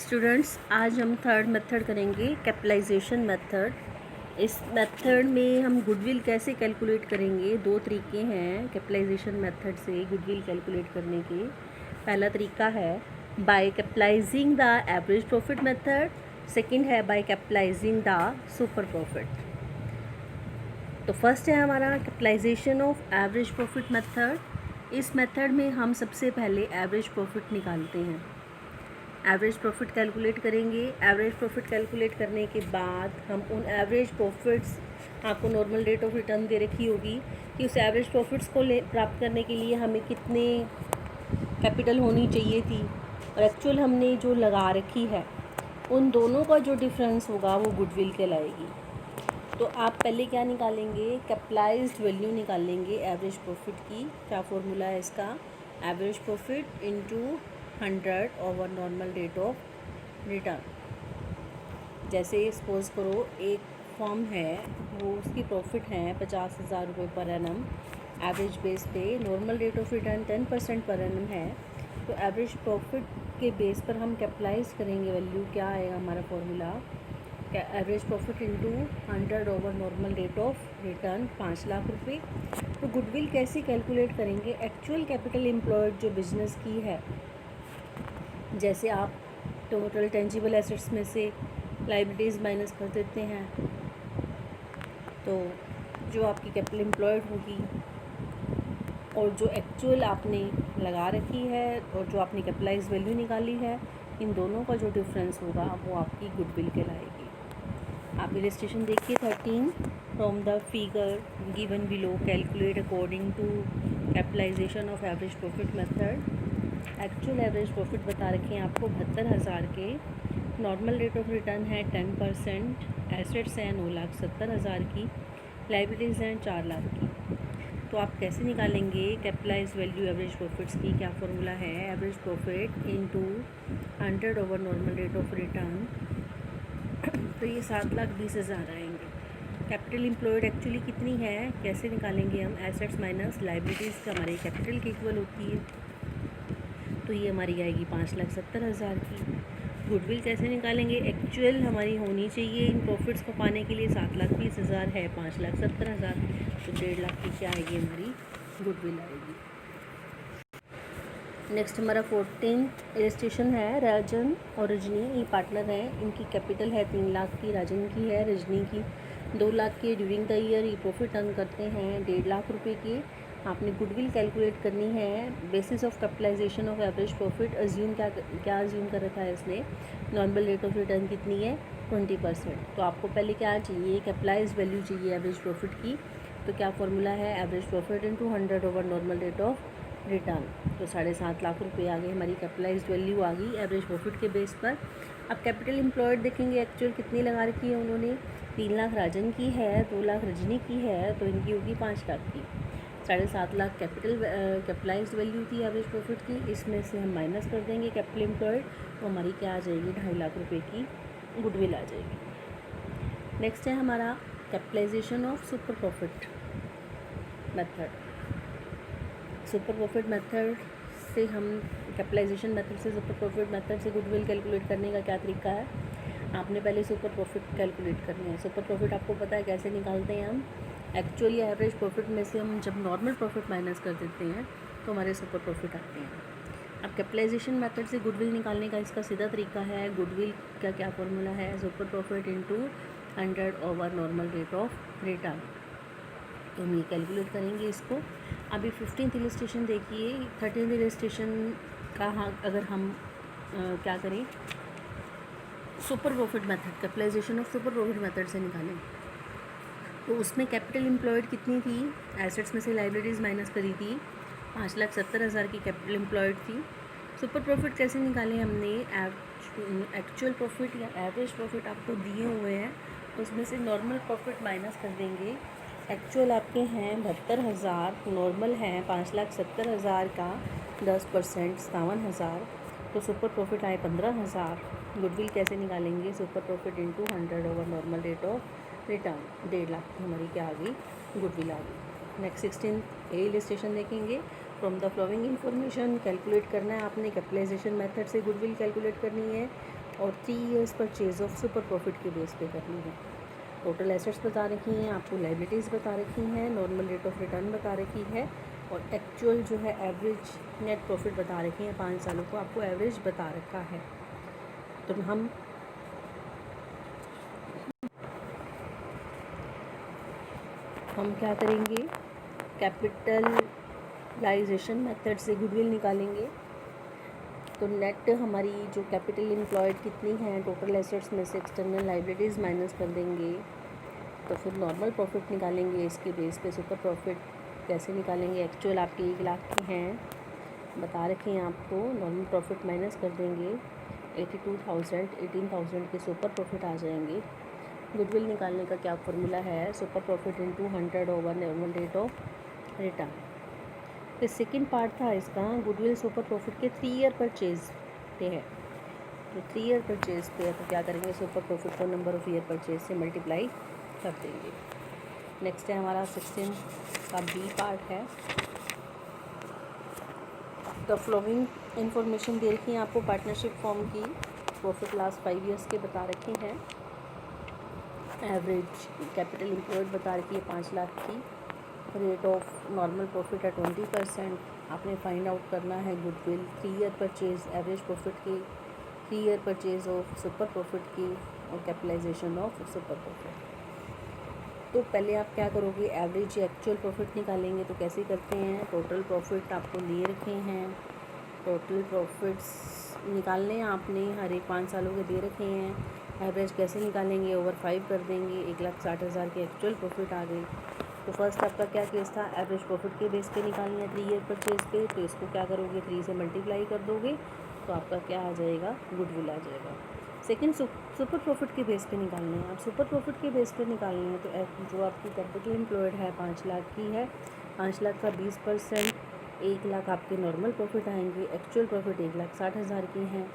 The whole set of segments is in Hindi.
स्टूडेंट्स, आज हम थर्ड मेथड करेंगे, कैपिटलाइजेशन मेथड। इस मेथड में हम गुडविल कैसे कैलकुलेट करेंगे। दो तरीके हैं कैपिटलाइजेशन मेथड से गुडविल कैलकुलेट करने के। पहला तरीका है by capitalising the average profit method, second है by capitalising the super profit. तो फर्स्ट है हमारा capitalisation of average profit method. इस मेथड में हम सबसे पहले एवरेज प्रॉफिट निकालते हैं, एवरेज प्रॉफिट कैलकुलेट करेंगे। एवरेज प्रॉफिट कैलकुलेट करने के बाद हम उन एवरेज प्रॉफिट्स, आपको नॉर्मल रेट ऑफ रिटर्न दे रखी होगी कि उस एवरेज प्रॉफिट्स को प्राप्त करने के लिए हमें कितने कैपिटल होनी चाहिए थी और एक्चुअल हमने जो लगा रखी है, उन दोनों का जो डिफरेंस होगा वो गुडविल कहलाएगी। तो आप पहले क्या निकालेंगे, कैपिटलाइज्ड वैल्यू निकालेंगे एवरेज प्रॉफिट की। क्या फॉर्मूला है इसका, average profit into 100 over normal rate of return. जैसे सपोज करो एक फॉर्म है, वो उसकी प्रॉफिट है 50,000 रुपये पर एनम, एवरेज बेस पे normal rate of return 10% per annum है। तो एवरेज प्रॉफिट के बेस पर हम कैपिटलाइज करेंगे वैल्यू। क्या आएगा हमारा formula, average profit into 100 over normal rate of return 5 lakh रुपये। तो गुडविल कैसे कैलकुलेट करेंगे, एक्चुअल कैपिटल एम्प्लॉयड जो बिजनेस की है, जैसे आप टोटल टेंजिबल एसेट्स में से लाइबिलिटीज़ माइनस कर देते हैं, तो जो आपकी कैपिटल एम्प्लॉयड होगी और जो एक्चुअल आपने लगा रखी है और जो आपने कैपिटलाइज वैल्यू निकाली है, इन दोनों का जो डिफरेंस होगा वो आपकी गुडविल कहलाएगी। आप इलस्ट्रेशन देखिए 13, from the figure given below calculate according to capitalisation of average profit method. Actual average profit बता रखे हैं आपको 72,000 के, नॉर्मल रेट ऑफ रिटर्न है 10%, एसेट्स हैं 9,70,000 की, लाइबिलिटीज़ हैं 4 लाख की। तो आप कैसे निकालेंगे कैपिटलाइज वैल्यू एवरेज प्रॉफिट्स की। क्या फॉर्मूला है, average profit into 100 over normal rate of return. तो ये 7,20,000 आएंगे। कैपिटल एम्प्लॉयड एक्चुअली कितनी है, कैसे निकालेंगे हम, एसेट्स माइनस लाइबिलिटीज़ का हमारे कैपिटल की इक्वल होती है, तो ये हमारी आएगी 5,70,000 की। गुडविल कैसे निकालेंगे, एक्चुअल हमारी होनी चाहिए इन प्रॉफिट्स को पाने के लिए 7,20,000 है, 5,70,000, तो 1.5 लाख की क्या आएगी हमारी गुडविल आएगी। नेक्स्ट हमारा 14th इलस्ट्रेशन है, राजन और रजनी ये पार्टनर हैं, इनकी कैपिटल है 3 लाख की, राजन की है, रजनी की 2 लाख की। ड्यूरिंग द ईयर ये प्रॉफिट अर्न करते हैं 1.5 लाख रुपए की। आपने गुडविल कैलकुलेट करनी है basis of capitalisation of average profit. Assume क्या अज्यूम कर रखा है इसने, नॉर्मल रेट ऑफ रिटर्न कितनी है 20%। तो आपको पहले क्या चाहिए, कैपिटलाइज वैल्यू चाहिए एवरेज प्रॉफिट की। तो क्या फॉर्मूला है, average profit into 100 over normal rate of return. तो 7.5 लाख रुपये आ गए, हमारी कैपिटलाइज्ड वैल्यू आ गई एवरेज प्रॉफिट के बेस पर। अब कैपिटल एम्प्लॉयड देखेंगे एक्चुअल कितनी लगा रखी है उन्होंने, 3 लाख राजन की है, 2 लाख रजनी की है, तो इनकी होगी 5 लाख की। 7.5 लाख कैपिटलाइज्ड वैल्यू थी एवरेज प्रॉफिट की, इसमें से हम माइनस कर देंगे कैपिटल एम्प्लॉयड, तो हमारी क्या आ जाएगी 2.5 लाख रुपये की गुडविल आ जाएगी। नेक्स्ट है हमारा capitalisation of super profit method. Super profit method से हम कैपिटलाइजेशन मेथड से सुपर प्रॉफिट मेथड से गुडविल कैलकुलेट करने का क्या तरीका है, आपने पहले सुपर प्रॉफिट कैलकुलेट करनी है। सुपर प्रॉफिट आपको पता है कैसे निकालते हैं हम, एक्चुअली एवरेज प्रॉफिट में से हम जब नॉर्मल प्रॉफिट माइनस कर देते हैं तो हमारे सुपर प्रॉफिट आते हैं। अब कैपिटलाइजेशन मेथड से गुडविल निकालने का इसका सीधा तरीका है, गुडविल का क्या फॉर्मूला है, super profit into 100 over normal rate of return. तो हम ये कैलकुलेट करेंगे इसको। अभी 15th इलस्ट्रेशन देखिए, 13th इलस्ट्रेशन का अगर हम क्या करें, super profit method, capitalisation of super profit method से निकालें, तो उसमें कैपिटल एम्प्लॉयड कितनी थी, एसेट्स में से लाइबिलिटीज़ माइनस करी थी, 5,70,000 की कैपिटल एम्प्लॉयड थी। सुपर प्रॉफिट कैसे निकाले हमने, एक्चुअल प्रॉफिट या एवरेज प्रॉफिट आपको दिए हुए हैं, उसमें से नॉर्मल प्रॉफिट माइनस कर देंगे। एक्चुअल आपके हैं 72,000, नॉर्मल है 5,70,000 का 10% 57,000, तो सुपर प्रॉफिट आए 15,000। गुडविल कैसे निकालेंगे, super profit into 100 over normal rate of return, 1.5 lakh की हमारी क्या आ गई गुडविल आ गई। नेक्स्ट 16 ए इलस्ट्रेशन देखेंगे, from the flowing information calculate करना है आपने, कैपिटलाइजेशन मेथड से गुडविल कैलकुलेट करनी है और 3 years purchase of super profit के बेस पे करनी है। टोटल एसेट्स बता रखी हैं आपको, लाइबिलिटीज़ बता रखी हैं, नॉर्मल रेट ऑफ रिटर्न बता रखी है और एक्चुअल जो है एवरेज नेट प्रॉफिट बता रखी है। 5 सालों को आपको एवरेज बता रखा है। तो हम क्या करेंगे, कैपिटलाइजेशन मेथड से गुडविल निकालेंगे। तो नेट हमारी जो कैपिटल एम्प्लॉयड कितनी है, टोटल एसेट्स में से एक्सटर्नल लाइबिलिटीज़ माइनस कर देंगे। तो फिर नॉर्मल प्रॉफिट निकालेंगे, इसके बेस पे सुपर प्रॉफिट कैसे निकालेंगे। एक्चुअल आपके 1 लाख की हैं बता रखे हैं आपको, नॉर्मल प्रॉफिट माइनस कर देंगे 82,000, 18,000 के सुपर प्रॉफिट आ जाएंगे। गुडविल निकालने का क्या फार्मूला है, super profit into 100 over normal rate of return. फिर सेकेंड पार्ट था इसका, गुडविल सुपर प्रॉफिट के 3 ईयर परचेज पे है। तो 3 ईयर परचेज पे है तो क्या करेंगे, सुपर प्रॉफिट को नंबर ऑफ ईयर परचेज से मल्टीप्लाई कर देंगे। नेक्स्ट है हमारा 16 का बी पार्ट है। द फ्लोइंग इन्फॉर्मेशन दे रखी है आपको पार्टनरशिप फॉर्म की, प्रॉफिट लास्ट 5 ईयर्स के बता रखे हैं, एवरेज कैपिटल एम्प्लॉयड बता रखी है 5 लाख की, रेट ऑफ नॉर्मल प्रॉफिट है 20%। आपने फाइंड आउट करना है goodwill, 3 year purchase average profit की, 3 year purchase of super profit की और कैपिटलाइजेशन ऑफ सुपर प्रॉफिट। तो पहले आप क्या करोगे, एवरेज एक्चुअल प्रॉफिट निकालेंगे। तो कैसे करते हैं, टोटल प्रॉफिट आपको दे रखे हैं, टोटल प्रॉफिट्स निकालने हैं आपने, हर एक 5 सालों के दे रखे हैं। एवरेज कैसे निकालेंगे, ओवर 5 कर देंगे, 1,60,000 की एक्चुअल प्रॉफिट आ गई। तो फर्स्ट आपका क्या केस था, एवरेज प्रॉफिट के बेस पे निकालना है 3 ईयर परचेज पे। तो इसको क्या करोगे, 3 से मल्टीप्लाई कर दोगे तो आपका क्या आ जाएगा, गुडविल आ जाएगा। सेकंड सुपर प्रॉफिट के बेस पे निकालने हैं। आप सुपर प्रॉफिट के बेस पे निकालने हैं तो जो आपकी कैपिटल एम्प्लॉयड है 5 लाख की है, 5 लाख का 20%, 1 लाख आपके नॉर्मल प्रॉफिट आएंगे, एक्चुअल प्रॉफिट 1,60,000 की हैं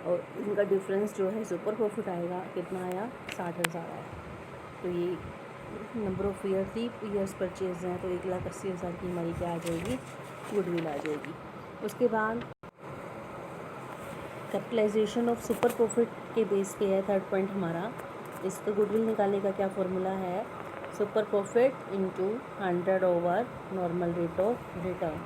और इनका डिफरेंस जो है सुपर प्रॉफिट आएगा, कितना आया, 60,000 आया। तो ये number of year 3 years purchase हैं तो 1,80,000 की हमारी क्या आ जाएगी, गुडविल आ जाएगी। उसके बाद कैपिटलाइजेशन ऑफ सुपर प्रॉफिट के बेस पे है थर्ड पॉइंट हमारा। इसका गुडविल निकालने का क्या फार्मूला है, super profit into 100 over normal rate of return.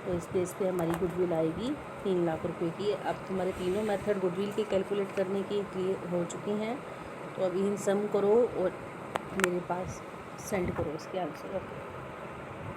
तो इस बेस पे हमारी गुडविल आएगी 3 लाख रुपए की। अब तुम्हारे तीनों मेथड गुडविल के कैलकुलेट करने की क्लियर हो चुकी हैं। तो अभी इन सम करो और मेरे पास सेंड करो इसके आंसर। ओके।